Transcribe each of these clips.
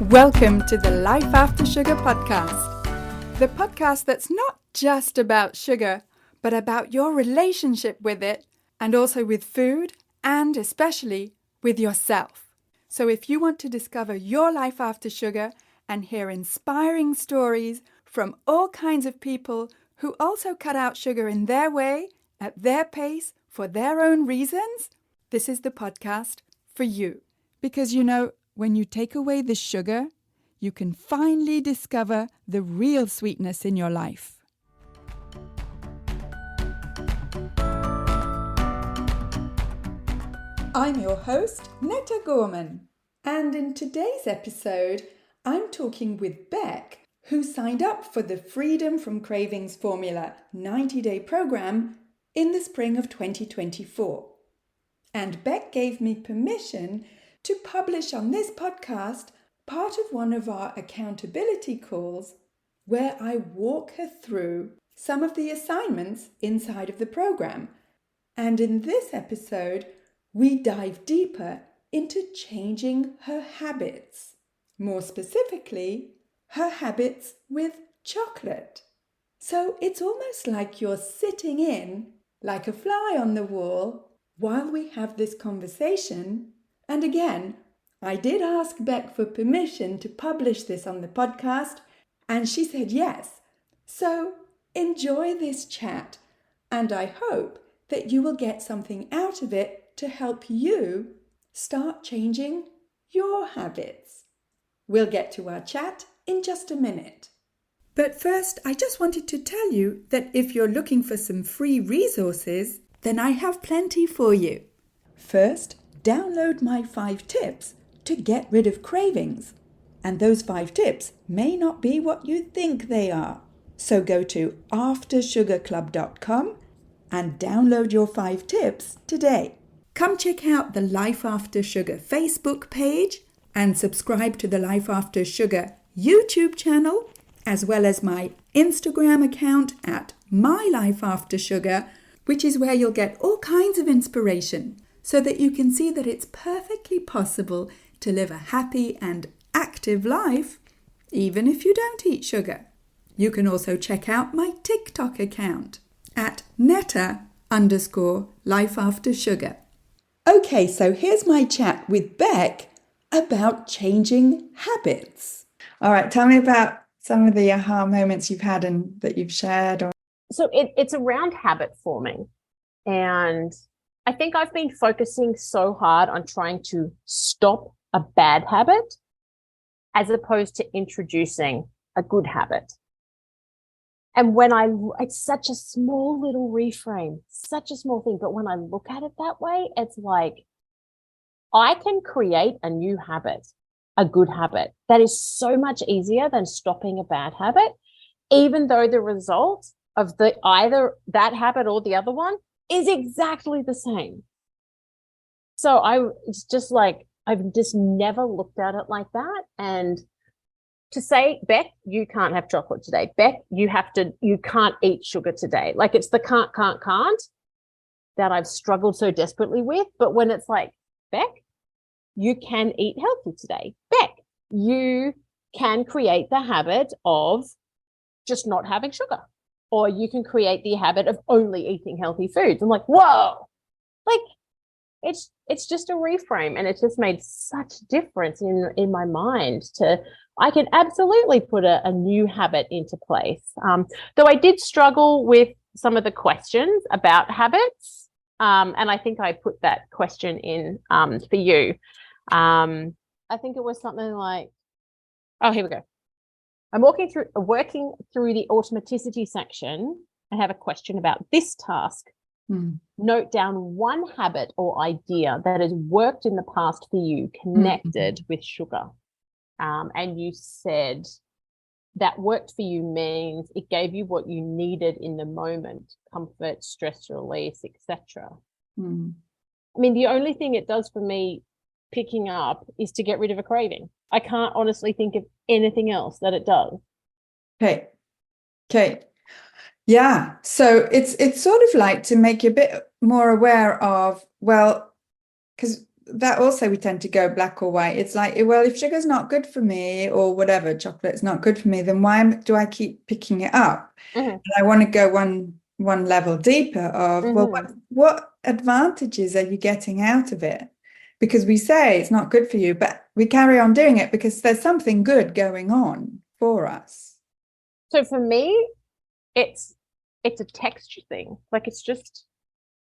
Welcome to the Life After Sugar podcast, the podcast that's not just about sugar, but about your relationship with it and also with food and especially with yourself. So if you want to discover your life after sugar and hear inspiring stories from all kinds of people who also cut out sugar in their way, at their pace, for their own reasons, this is the podcast for you. Because when you take away the sugar, you can finally discover the real sweetness in your life. I'm your host, Netta Gorman, and in today's episode, I'm talking with Beck, who signed up for the Freedom from Cravings Formula 90-day program in the spring of 2024. And Beck gave me permission to publish on this podcast part of one of our accountability calls where I walk her through some of the assignments inside of the program. And in this episode, we dive deeper into changing her habits. More specifically, her habits with chocolate. So it's almost like you're sitting in, like a fly on the wall, while we have this conversation. And again, I did ask Beck for permission to publish this on the podcast, and she said yes. So enjoy this chat, and I hope that you will get something out of it to help you start changing your habits. We'll get to our chat in just a minute. But first, I just wanted to tell you that if you're looking for some free resources, then I have plenty for you. First, download my 5 tips to get rid of cravings. And those 5 tips may not be what you think they are. So go to aftersugarclub.com and download your 5 tips today. Come check out the Life After Sugar Facebook page and subscribe to the Life After Sugar YouTube channel, as well as my Instagram account at MyLifeAfterSugar, which is where you'll get all kinds of inspiration so that you can see that it's perfectly possible to live a happy and active life, even if you don't eat sugar. You can also check out my TikTok account at Netta_lifeaftersugar. Okay, so here's my chat with Beck about changing habits. All right, tell me about some of the aha moments you've had and that you've shared. So it's around habit forming. And I think I've been focusing so hard on trying to stop a bad habit as opposed to introducing a good habit. And it's such a small little reframe, such a small thing. But when I look at it that way, it's like I can create a new habit, a good habit that is so much easier than stopping a bad habit, even though the result of either that habit or the other one is exactly the same. So it's just like, I've just never looked at it like that. And to say, Beck, you can't have chocolate today. Beck, you can't eat sugar today. Like it's the can't that I've struggled so desperately with. But when it's like, Beck, you can eat healthy today. Beck, you can create the habit of just not having sugar. Or you can create the habit of only eating healthy foods. I'm like, whoa, like it's just a reframe. And it's just made such difference in my mind I can absolutely put a new habit into place. Though I did struggle with some of the questions about habits. And I think I put that question in for you. I think it was something like, oh, here we go. I'm working through the automaticity section. I have a question about this task. Note down one habit or idea that has worked in the past for you connected with sugar. And you said that worked for you means it gave you what you needed in the moment, comfort, stress release, etc. I mean, the only thing it does for me picking up is to get rid of a craving. I can't honestly think of anything else that it does. Okay. Yeah. So it's sort of like to make you a bit more aware of, well, because that also we tend to go black or white. It's like, well, if sugar's not good for me or whatever, chocolate's not good for me, then why do I keep picking it up? Mm-hmm. And I want to go one level deeper of, well, what advantages are you getting out of it? Because we say it's not good for you, but we carry on doing it because there's something good going on for us. So for me, it's a texture thing. Like it's just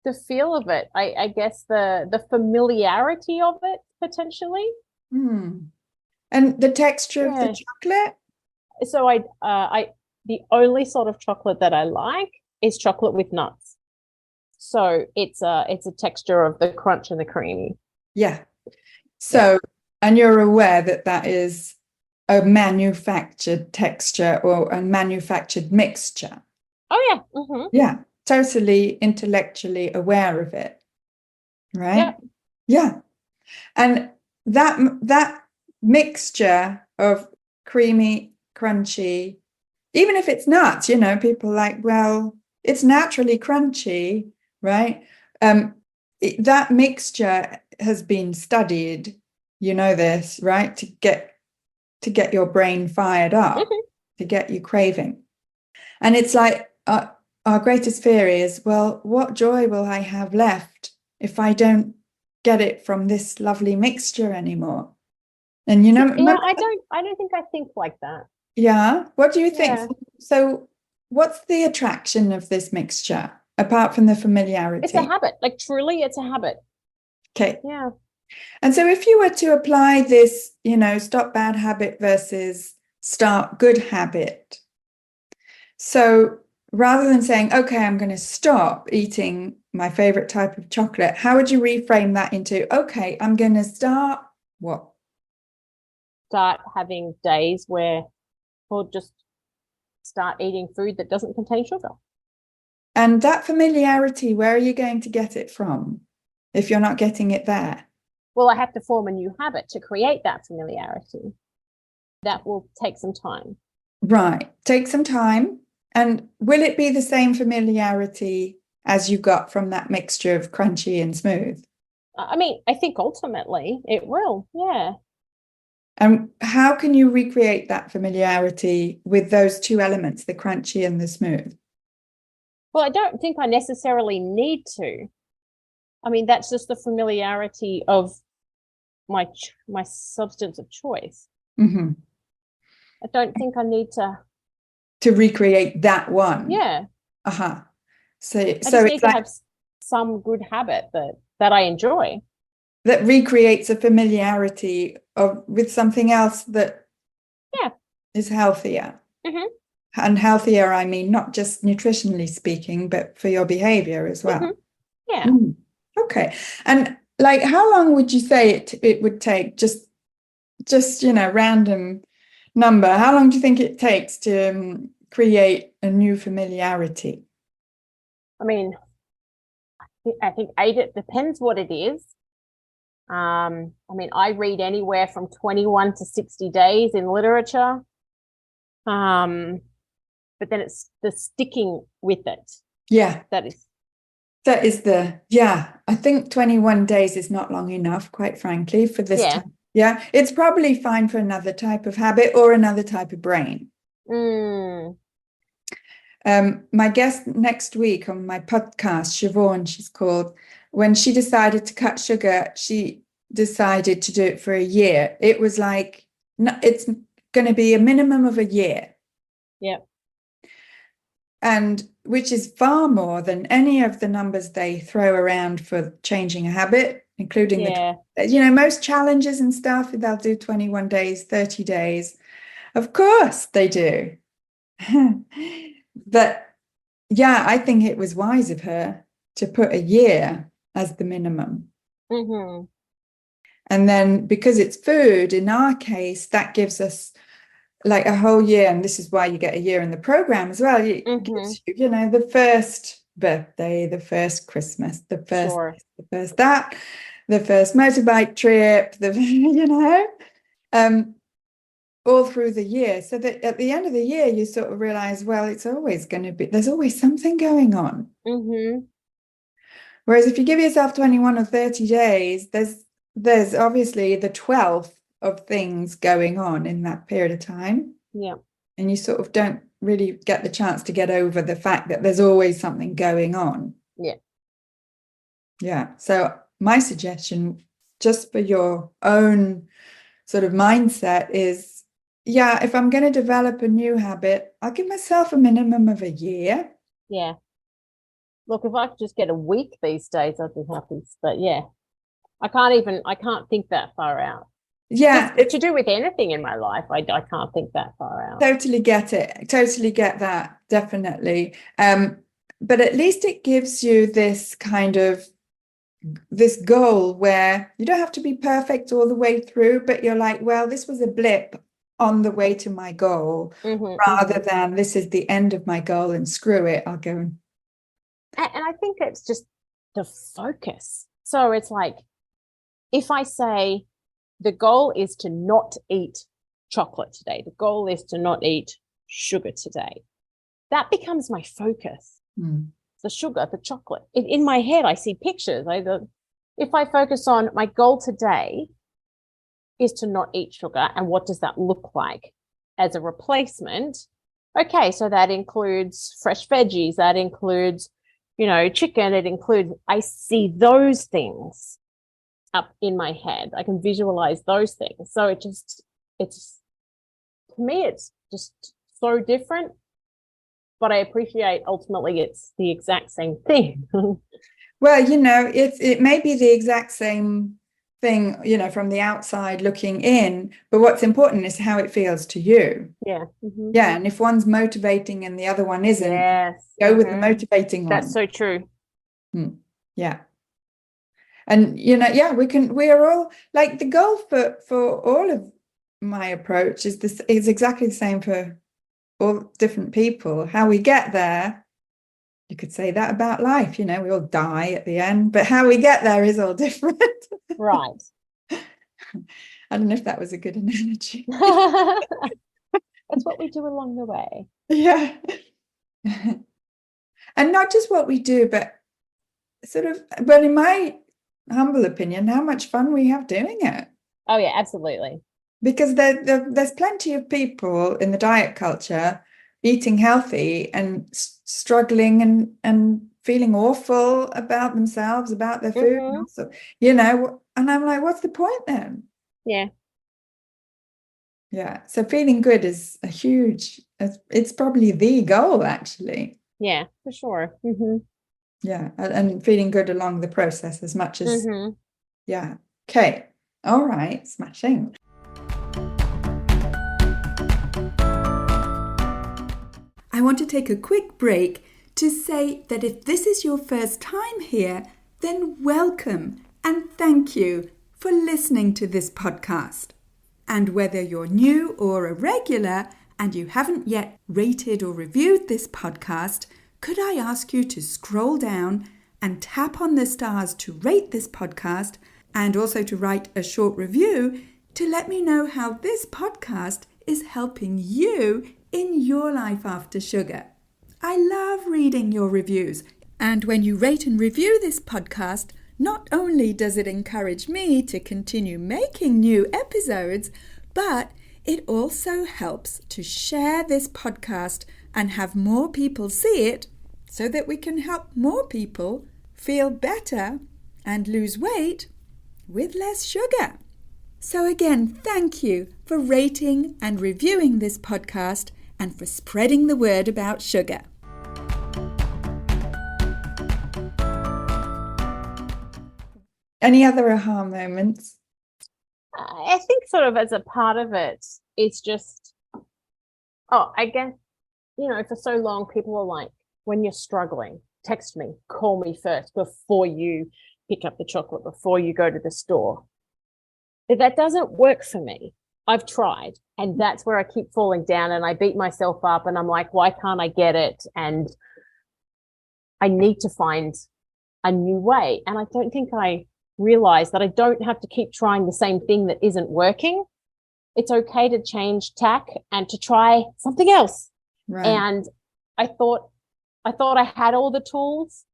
the feel of it. I guess the familiarity of it potentially. And the texture of the chocolate? So the only sort of chocolate that I like is chocolate with nuts. So it's a texture of the crunch and the creamy. Yeah. So, and you're aware that that is a manufactured texture or a manufactured mixture. Oh, yeah. Mm-hmm. Yeah. Totally intellectually aware of it. Right? Yeah. And that mixture of creamy, crunchy, even if it's nuts, people like, well, it's naturally crunchy, right? That mixture has been studied, this, right? To get your brain fired up, to get you craving. And it's like our greatest fear is, well, what joy will I have left if I don't get it from this lovely mixture anymore? And I don't think I think like that. Yeah. What do you think? Yeah. So what's the attraction of this mixture apart from the familiarity? It's a habit. Like truly it's a habit. Okay. Yeah. And so if you were to apply this, stop bad habit versus start good habit. So rather than saying, okay, I'm going to stop eating my favorite type of chocolate, how would you reframe that into, okay, I'm going to start what? Start having days where, or just start eating food that doesn't contain sugar. And that familiarity, where are you going to get it from if you're not getting it there? Well, I have to form a new habit to create that familiarity. That will take some time. Right. Take some time. And will it be the same familiarity as you got from that mixture of crunchy and smooth? I mean, I think ultimately it will. Yeah. And how can you recreate that familiarity with those two elements, the crunchy and the smooth? Well, I don't think I necessarily need to. I mean, that's just the familiarity of my substance of choice. Mm-hmm. I don't think I need to recreate that one. Yeah. Uh-huh. So I just need to have some good habit that I enjoy. That recreates a familiarity with something else that is healthier. Mm-hmm. And healthier, I mean, not just nutritionally speaking, but for your behavior as well. Mm-hmm. Yeah. Okay. And like, how long would you say it would take? Just random number. How long do you think it takes to create a new familiarity? I mean, I think it depends what it is. I mean, I read anywhere from 21 to 60 days in literature. But then it's the sticking with it. Yeah. That is I think 21 days is not long enough, quite frankly, for this time. Yeah. It's probably fine for another type of habit or another type of brain. My guest next week on my podcast, Siobhan, she's called, when she decided to cut sugar, she decided to do it for a year. It was like, no, it's going to be a minimum of a year. Yeah. And which is far more than any of the numbers they throw around for changing a habit, including most challenges and stuff, they'll do 21 days, 30 days. Of course they do. But yeah, I think it was wise of her to put a year as the minimum. Mm-hmm. And then because it's food, in our case, that gives us like a whole year. And this is why you get a year in the program as well. It gives you, the first birthday, the first Christmas, the first the first motorbike trip, all through the year. So that at the end of the year, you sort of realize, well, it's always going to be, there's always something going on. Mm-hmm. Whereas if you give yourself 21 or 30 days, there's there's obviously the 12th of things going on in that period of time. Yeah. And you sort of don't really get the chance to get over the fact that there's always something going on. Yeah. Yeah. So my suggestion, just for your own sort of mindset, is, yeah, if I'm going to develop a new habit, I'll give myself a minimum of a year. Yeah. Look, if I could just get a week these days, I'd be happy. But yeah, I can't think that far out. Yeah, Just to do with anything in my life, I can't think that far out. totally get it. Totally get that. Definitely. But at least it gives you this kind of this goal where you don't have to be perfect all the way through, but you're like, well, this was a blip on the way to my goal, rather than this is the end of my goal and screw it, I'll go. And I think it's just the focus. So it's like, if I say the goal is to not eat chocolate today, the goal is to not eat sugar today, that becomes my focus. The sugar, the chocolate. In my head, I see pictures. If I focus on my goal today is to not eat sugar, and what does that look like as a replacement? Okay, so that includes fresh veggies, that includes, chicken, it includes, I see those things up in my head. I can visualize those things. So it's to me, it's just so different. But I appreciate ultimately it's the exact same thing. Well, it may be the exact same thing, from the outside looking in, but what's important is how it feels to you. Yeah. Yeah. And if one's motivating and the other one isn't, yes. go with the motivating one. That's so true. Yeah. And, we're all like, the goal for all of my approach is exactly the same for all different people. How we get there, you could say that about life, we all die at the end, but how we get there is all different. Right. I don't know if that was a good analogy. That's what we do along the way. Yeah. And not just what we do, but sort of, well, in my humble opinion, how much fun we have doing it. Oh, yeah, absolutely. Because there's plenty of people in the diet culture eating healthy and struggling and feeling awful about themselves, about their food, and also, and I'm like, what's the point then? Yeah. Yeah. So feeling good is it's probably the goal, actually. Yeah, for sure. Yeah. And feeling good along the process as much as, yeah. Okay. All right. Smashing. I want to take a quick break to say that if this is your first time here, then welcome and thank you for listening to this podcast. And whether you're new or a regular and you haven't yet rated or reviewed this podcast, could I ask you to scroll down and tap on the stars to rate this podcast and also to write a short review to let me know how this podcast is helping you in your life after sugar. I love reading your reviews. And when you rate and review this podcast, not only does it encourage me to continue making new episodes, but it also helps to share this podcast and have more people see it so that we can help more people feel better and lose weight with less sugar. So again, thank you for rating and reviewing this podcast and for spreading the word about sugar. Any other aha moments? I think sort of as a part of it, it's just, I guess, for so long, people are like, when you're struggling, text me, call me first before you pick up the chocolate, before you go to the store. But that doesn't work for me. I've tried, and that's where I keep falling down and I beat myself up and I'm like, why can't I get it? And I need to find a new way. And I don't think I realize that I don't have to keep trying the same thing that isn't working. It's okay to change tack and to try something else. Right. And I thought I had all the tools,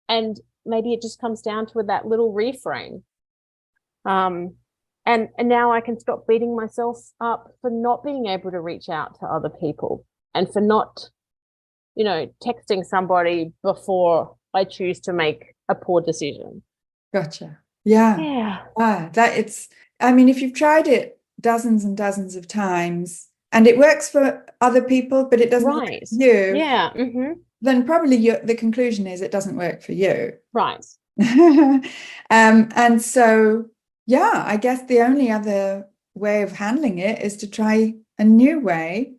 and maybe it just comes down to that little reframe. And now I can stop beating myself up for not being able to reach out to other people and for not, texting somebody before I choose to make a poor decision. Gotcha. Yeah. Yeah. I mean, if you've tried it dozens and dozens of times and it works for other people, but it doesn't work for you, Yeah. Mm-hmm. then probably the conclusion is it doesn't work for you. Right. And so, yeah, I guess the only other way of handling it is to try a new way,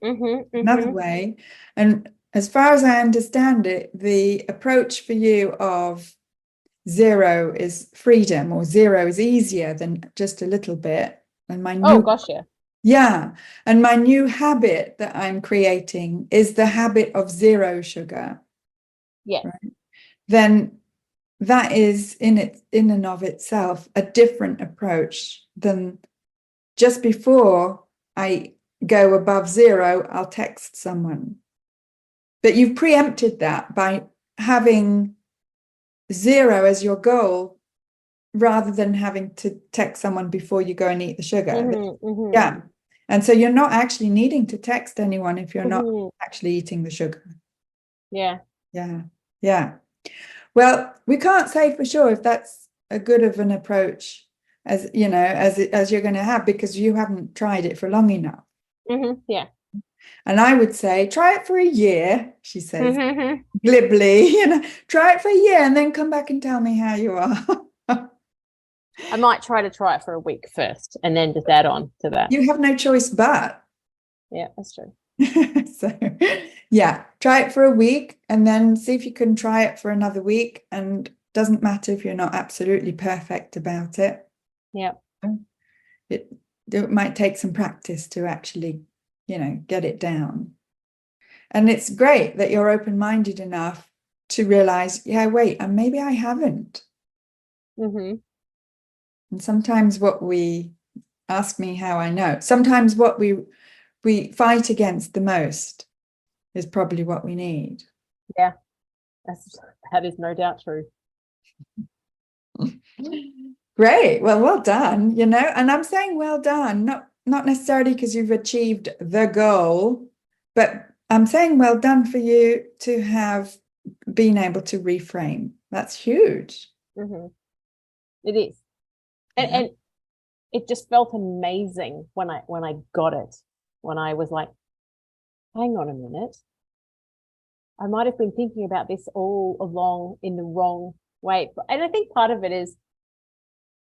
another way. And as far as I understand it, the approach for you of 0 is freedom, or 0 is easier than just a little bit. And yeah. And my new habit that I'm creating is the habit of 0 sugar. Yeah. Right? Then that is in and of itself a different approach than just before I go above 0, I'll text someone. But you've preempted that by having 0 as your goal rather than having to text someone before you go and eat the sugar. Yeah. And so you're not actually needing to text anyone if you're not actually eating the sugar. Yeah. Yeah. Yeah. Well, we can't say for sure if that's a good of an approach as you're going to have, because you haven't tried it for long enough. Yeah. And I would say try it for a year, she says glibly, try it for a year and then come back and tell me how you are. I might try it for a week first and then just add on to that. You have no choice but. Yeah, that's true. So yeah, try it for a week and then see if you can try it for another week. And doesn't matter if you're not absolutely perfect about it. Yeah. It might take some practice to actually, get it down. And it's great that you're open-minded enough to realize, yeah, wait, and maybe I haven't. And sometimes ask me how I know. Sometimes what we fight against the most is probably what we need. Yeah, that is no doubt true. Great. Well done, and I'm saying well done, not necessarily because you've achieved the goal, but I'm saying well done for you to have been able to reframe. That's huge. It is. And it just felt amazing when I got it, when I was like, hang on a minute. I might have been thinking about this all along in the wrong way. And I think part of it is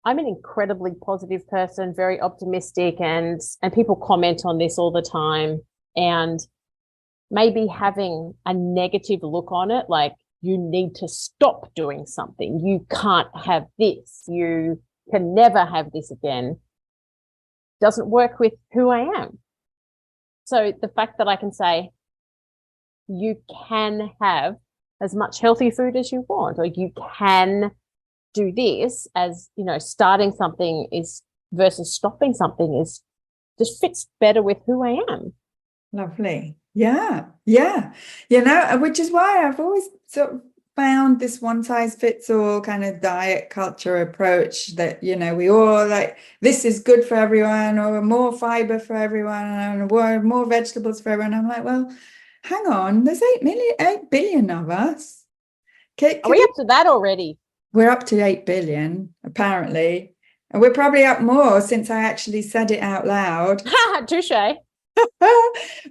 I'm an incredibly positive person, very optimistic, and people comment on this all the time. And maybe having a negative look on it, like you need to stop doing something. You can't have this. You can never have this again, doesn't work with who I am. So the fact that I can say, you can have as much healthy food as you want, or you can do this, as starting something is versus stopping something is just fits better with who I am. Lovely. Yeah. Which is why I've always sort of found this one size fits all kind of diet culture approach that, we all like, this is good for everyone, or more fiber for everyone, and more vegetables for everyone. I'm like, well, hang on, there's 8 billion of us. Are we up to that already? We're up to 8 billion, apparently. And we're probably up more since I actually said it out loud. Touche.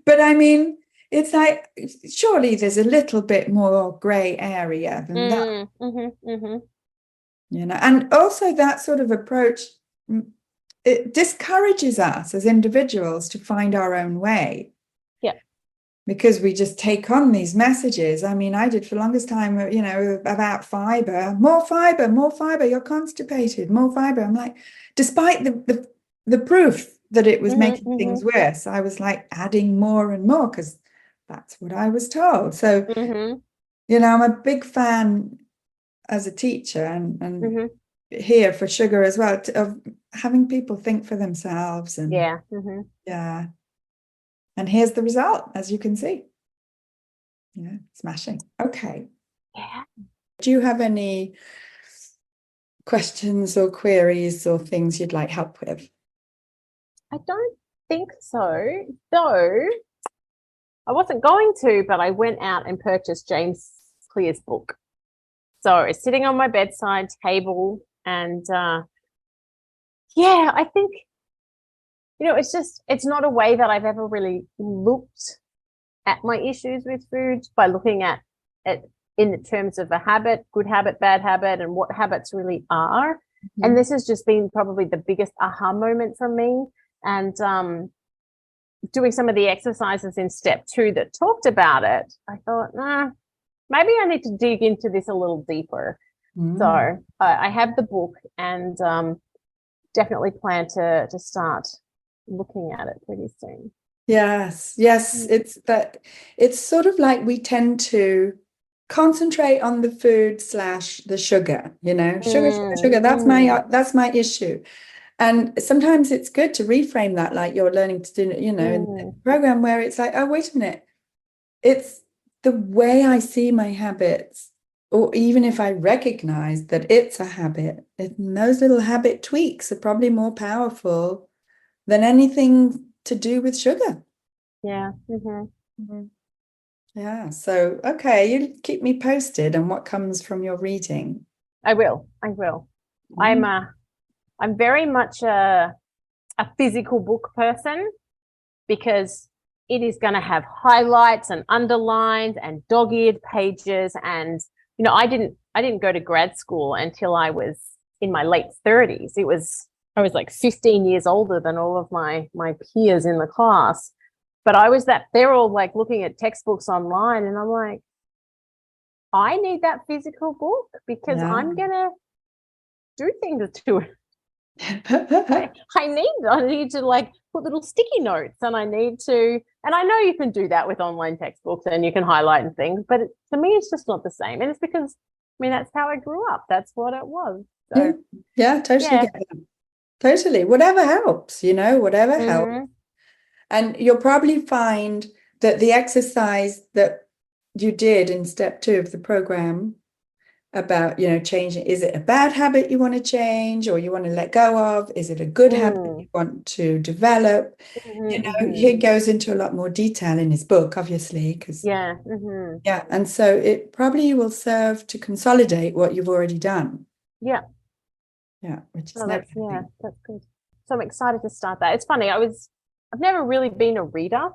But I mean, it's like, surely there's a little bit more gray area than that. And also that sort of approach, it discourages us as individuals to find our own way. Yeah. Because we just take on these messages. I mean, I did for the longest time, about fiber, more fiber, you're constipated, more fiber. I'm like, despite the proof that it was making things worse, I was like adding more and more because that's what I was told. So, I'm a big fan as a teacher and here for sugar as well, of having people think for themselves. And yeah. And here's the result, as you can see. Yeah, smashing. Okay. Yeah. Do you have any questions or queries or things you'd like help with? I don't think so, though I wasn't going to, but I went out and purchased James Clear's book. So it's sitting on my bedside table, and yeah, I think, it's not a way that I've ever really looked at my issues with food, by looking at it in the terms of a habit, good habit, bad habit, and what habits really are. Mm-hmm. And this has just been probably the biggest aha moment for me. And doing some of the exercises in step 2 that talked about it, I thought, maybe I need to dig into this a little deeper. So I have the book, and definitely plan to start looking at it pretty soon. Yes, it's sort of like we tend to concentrate on the food / the sugar, sugar. That's my issue. And sometimes it's good to reframe that, like you're learning to do, in the program, where it's like, oh, wait a minute, it's the way I see my habits, or even if I recognize that it's a habit, those little habit tweaks are probably more powerful than anything to do with sugar. Yeah. Yeah. So, okay, you keep me posted on what comes from your reading. I will. I'm very much a physical book person, because it is going to have highlights and underlines and dog-eared pages. And I didn't go to grad school until I was in my late 30s. I was like 15 years older than all of my peers in the class. But they're all like looking at textbooks online, and I'm like, I need that physical book, because I'm going to do things to it. I need to like put little sticky notes, and I know you can do that with online textbooks, and you can highlight and things, but to me it's just not the same. And it's because that's how I grew up. That's what it was. So totally get it. Totally. Whatever helps, whatever helps. And you'll probably find that the exercise that you did in step 2 of the program about, changing, is it a bad habit you want to change or you want to let go of? Is it a good habit you want to develop? He goes into a lot more detail in his book, obviously, because and so it probably will serve to consolidate what you've already done. Yeah, which is that's good. So I'm excited to start that. It's funny, I've never really been a reader,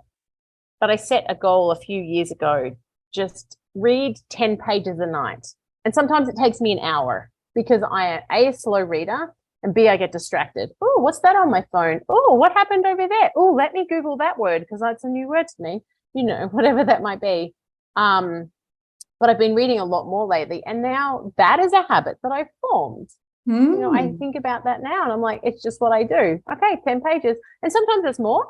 but I set a goal a few years ago, just read 10 pages a night. And sometimes it takes me an hour, because I am a slow reader, and B, I get distracted. Oh, what's that on my phone? Oh, what happened over there? Oh, let me Google that word, because that's a new word to me, whatever that might be. But I've been reading a lot more lately, and now that is a habit that I've formed. I think about that now, and I'm like, it's just what I do. Okay, 10 pages. And sometimes it's more,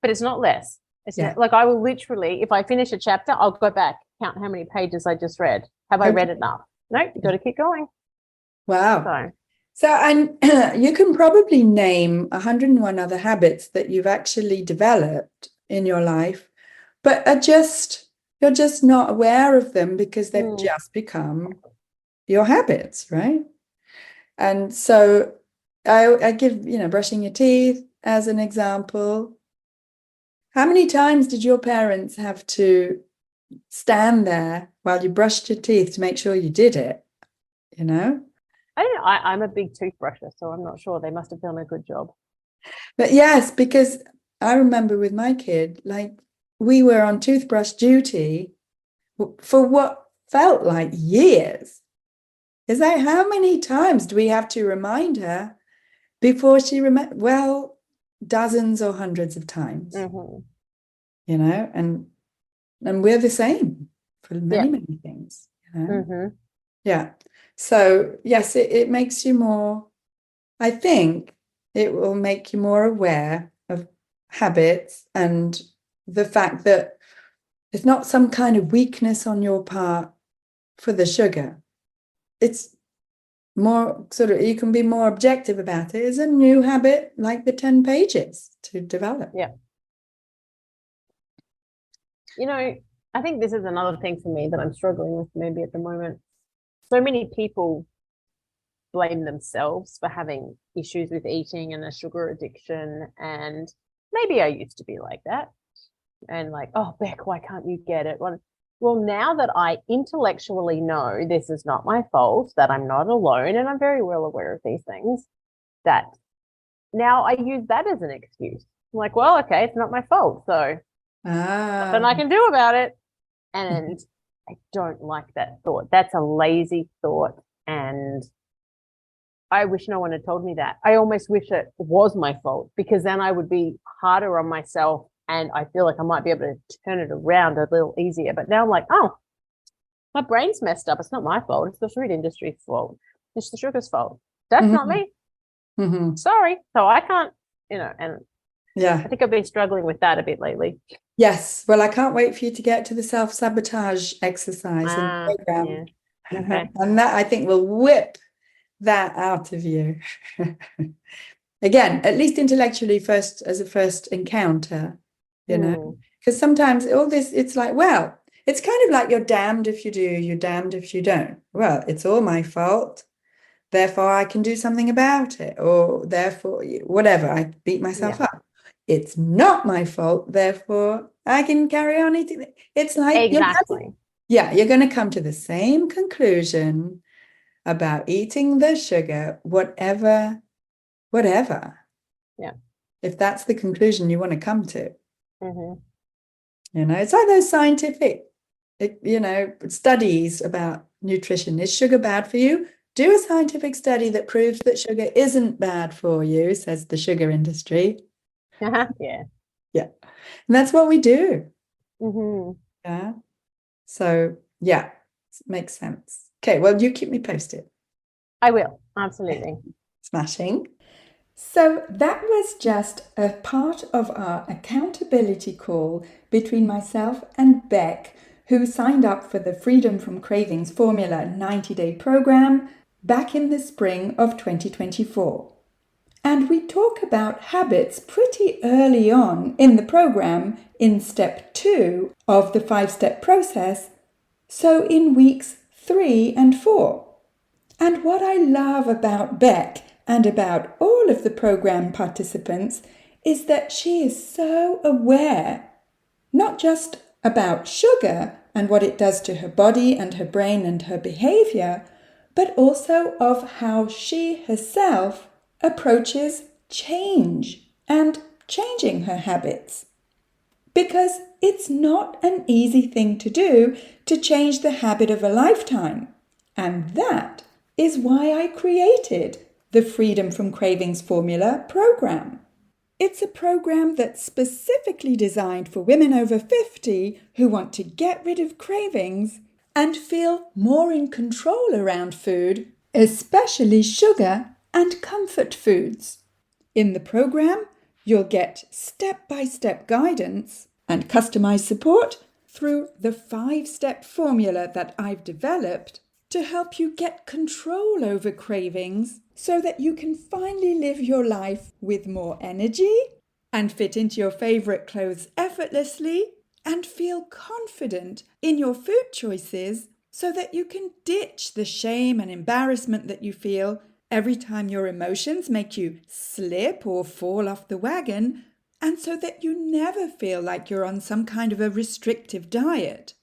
but it's not less. It's like, I will literally, if I finish a chapter, I'll go back, count how many pages I just read. Have I read enough? Nope, you've got to keep going. Wow. So and you can probably name 101 other habits that you've actually developed in your life, but you're just not aware of them, because they've just become your habits, right? And so I give, brushing your teeth as an example. How many times did your parents have to stand there while you brushed your teeth to make sure you did it? I don't know. I'm a big toothbrusher, so I'm not sure. They must have done a good job. But yes, because I remember with my kid, like, we were on toothbrush duty for what felt like years. It's like, how many times do we have to remind her before she remembers? Well, dozens or hundreds of times. And we're the same for many things. Yeah. So yes, it makes you more, I think it will make you more aware of habits, and the fact that it's not some kind of weakness on your part for the sugar. It's more sort of, you can be more objective about it. It's a new habit, like the 10 pages to develop. Yeah. I think this is another thing for me that I'm struggling with maybe at the moment. So many people blame themselves for having issues with eating and a sugar addiction. And maybe I used to be like that. And like, oh, Beck, why can't you get it? Well, now that I intellectually know this is not my fault, that I'm not alone, and I'm very well aware of these things, that now I use that as an excuse. I'm like, well, okay, it's not my fault, so nothing I can do about it. And I don't like that thought. That's a lazy thought. And I wish no one had told me that. I almost wish it was my fault, because then I would be harder on myself, and I feel like I might be able to turn it around a little easier. But now I'm like, oh, my brain's messed up. It's not my fault. It's the food industry's fault. It's the sugar's fault. That's not me. Sorry. So I can't, and I think I've been struggling with that a bit lately. Yes. Well, I can't wait for you to get to the self-sabotage exercise in the program. Yeah. Okay. And that, I think, will whip that out of you. Again, at least intellectually, first, as a first encounter, because sometimes all this, it's like, well, it's kind of like you're damned if you do, you're damned if you don't. Well, it's all my fault, therefore I can do something about it, or therefore whatever, I beat myself up. It's not my fault, therefore I can carry on eating it. It's like exactly. You're going to come to the same conclusion about eating the sugar, whatever. Yeah. If that's the conclusion you want to come to. Mm-hmm. It's like those scientific, studies about nutrition. Is sugar bad for you? Do a scientific study that proves that sugar isn't bad for you, says the sugar industry. Yeah. Yeah. And that's what we do. Mm-hmm. Yeah. So, yeah, it makes sense. Okay, well, you keep me posted. I will. Absolutely. Smashing. So that was just a part of our accountability call between myself and Beck, who signed up for the Freedom from Cravings Formula 90-day program back in the spring of 2024. And we talk about habits pretty early on in the program in step 2 of the 5-step process, so in weeks 3 and 4. And what I love about Beck and about all of the program participants is that she is so aware, not just about sugar and what it does to her body and her brain and her behavior, but also of how she herself approaches change and changing her habits. Because it's not an easy thing to do to change the habit of a lifetime. And that is why I created the Freedom from Cravings Formula program. It's a program that's specifically designed for women over 50 who want to get rid of cravings and feel more in control around food, especially sugar and comfort foods. In the program, you'll get step-by-step guidance and customized support through the 5-step formula that I've developed to help you get control over cravings so that you can finally live your life with more energy and fit into your favorite clothes effortlessly and feel confident in your food choices so that you can ditch the shame and embarrassment that you feel every time your emotions make you slip or fall off the wagon, and so that you never feel like you're on some kind of a restrictive diet.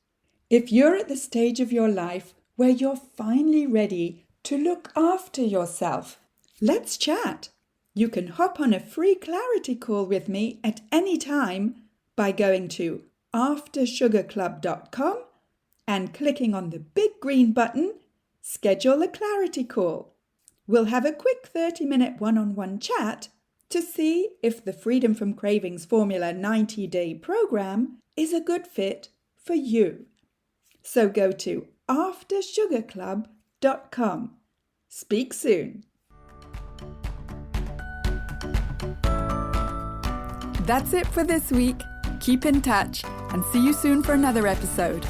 If you're at the stage of your life where you're finally ready to look after yourself, let's chat. You can hop on a free clarity call with me at any time by going to aftersugarclub.com and clicking on the big green button, Schedule a Clarity Call. We'll have a quick 30-minute one-on-one chat to see if the Freedom from Cravings Formula 90-day program is a good fit for you. So go to aftersugarclub.com. Speak soon. That's it for this week. Keep in touch and see you soon for another episode.